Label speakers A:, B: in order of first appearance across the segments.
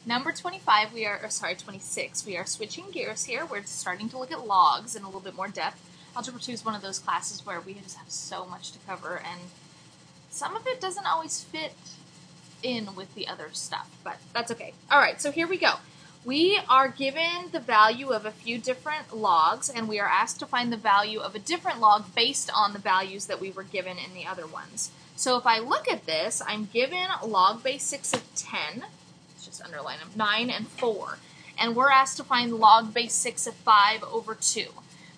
A: Number 25, or sorry, 26, we are switching gears here. We're starting to look at logs in a little bit more depth. Algebra 2 is one of those classes where we just have so much to cover, and some of it doesn't always fit in with the other stuff, but that's okay. All right, so here we go. We are given the value of a few different logs, and we are asked to find the value of a different log based on the values that we were given in the other ones. So if I look at this, I'm given log base 6 of 10, let's just underline them, 9 and 4, and we're asked to find log base 6 of 5 over 2.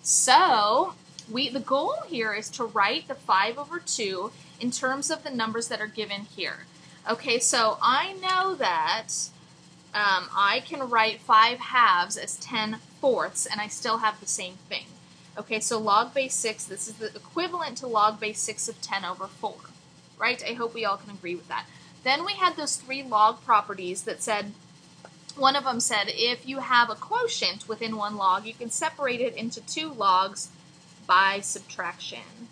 A: So the goal here is to write the 5 over 2 in terms of the numbers that are given here. Okay, so I know that I can write 5 halves as 10 fourths, and I still have the same thing. Okay, so log base 6, this is the equivalent to log base 6 of 10 over 4, right? I hope we all can agree with that. Then we had those 3 log properties that said, one of them said, if you have a quotient within one log, you can separate it into 2 logs by subtraction.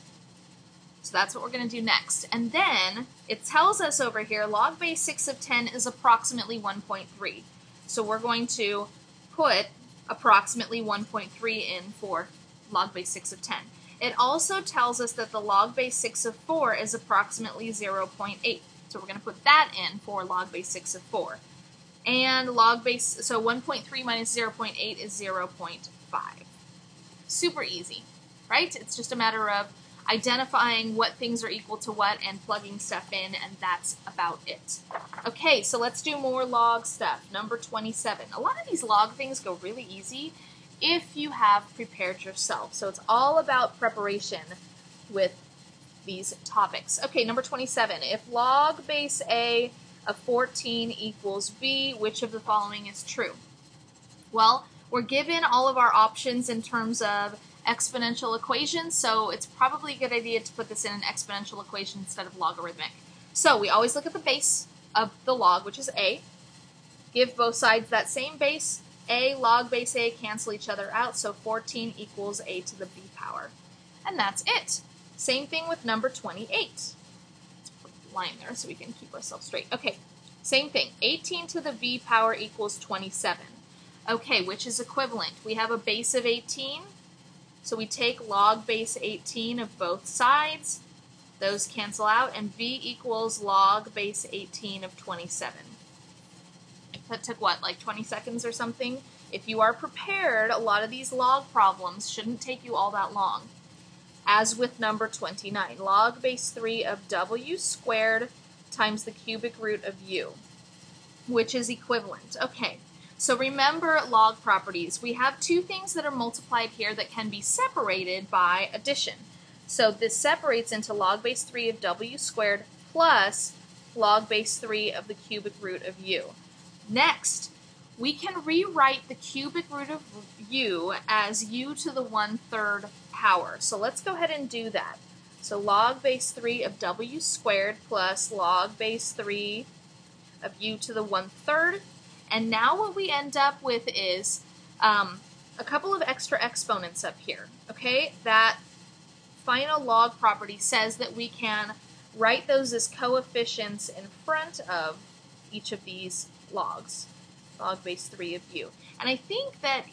A: So that's what we're going to do next. And then it tells us over here log base 6 of 10 is approximately 1.3. So we're going to put approximately 1.3 in for log base 6 of 10. It also tells us that the log base 6 of 4 is approximately 0.8. So we're going to put that in for log base 6 of 4. And log base, so 1.3 minus 0.8 is 0.5. Super easy, right? It's just a matter of identifying what things are equal to what and plugging stuff in, and that's about it. Okay, so let's do more log stuff. Number 27. A lot of these log things go really easy if you have prepared yourself. So it's all about preparation with these topics. Okay, number 27. If log base A of 14 equals B, which of the following is true? Well, we're given all of our options in terms of exponential equations, so it's probably a good idea to put this in an exponential equation instead of logarithmic. So we always look at the base of the log, which is A, give both sides that same base, A log base A cancel each other out, so 14 equals A to the B power. And that's it. Same thing with number 28. Let's put a line there so we can keep ourselves straight. Okay, same thing. 18 to the B power equals 27. Okay, which is equivalent? We have a base of 18, so we take log base 18 of both sides. Those cancel out, and B equals log base 18 of 27. That took what, like 20 seconds or something? If you are prepared, a lot of these log problems shouldn't take you all that long. As with number 29, log base 3 of W squared times the cubic root of U, which is equivalent. Okay. So remember log properties. We have 2 things that are multiplied here that can be separated by addition. So this separates into log base 3 of W squared plus log base 3 of the cubic root of U. Next, we can rewrite the cubic root of U as U to the 1/3 power. So let's go ahead and do that. So log base 3 of W squared plus log base 3 of U to the 1/3. And now what we end up with is a couple of extra exponents up here, okay? That final log property says that we can write those as coefficients in front of each of these logs, log base 3 of U. And I think that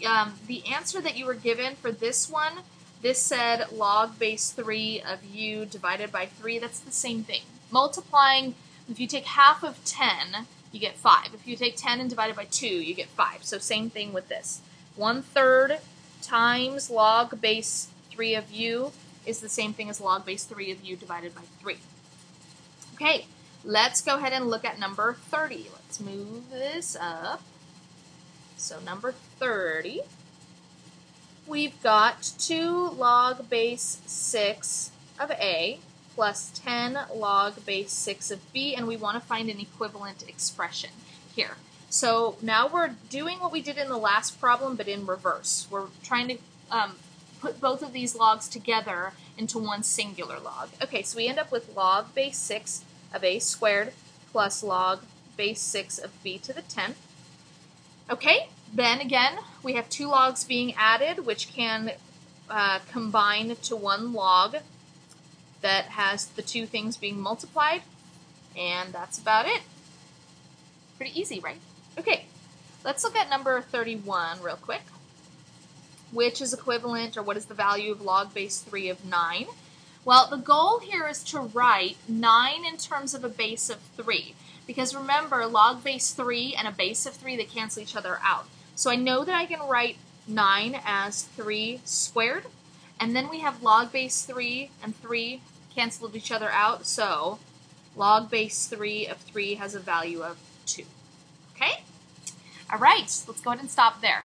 A: the answer that you were given for this one, this said log base 3 of U divided by 3, that's the same thing. Multiplying, if you take half of 10, you get 5. If you take 10 and divide it by 2, you get 5. So same thing with this. 1/3 times log base 3 of U is the same thing as log base 3 of U divided by 3. Okay, let's go ahead and look at number 30. Let's move this up. So number 30, we've got 2 log base 6 of A plus 10 log base 6 of B, and we want to find an equivalent expression here. So now we're doing what we did in the last problem, but in reverse. We're trying to put both of these logs together into one singular log. Okay, so we end up with log base 6 of A squared plus log base 6 of B to the 10th. Okay, then again, we have 2 logs being added, which can combine to one log that has the 2 things being multiplied, and that's about it. Pretty easy, right? Okay, let's look at number 31 real quick, which is equivalent, or what is the value of log base 3 of 9? Well, the goal here is to write 9 in terms of a base of 3, because remember, log base 3 and a base of 3, they cancel each other out. So I know that I can write 9 as 3 squared, and then we have log base 3 and 3 canceled each other out, so log base 3 of 3 has a value of 2. Okay? All right, let's go ahead and stop there.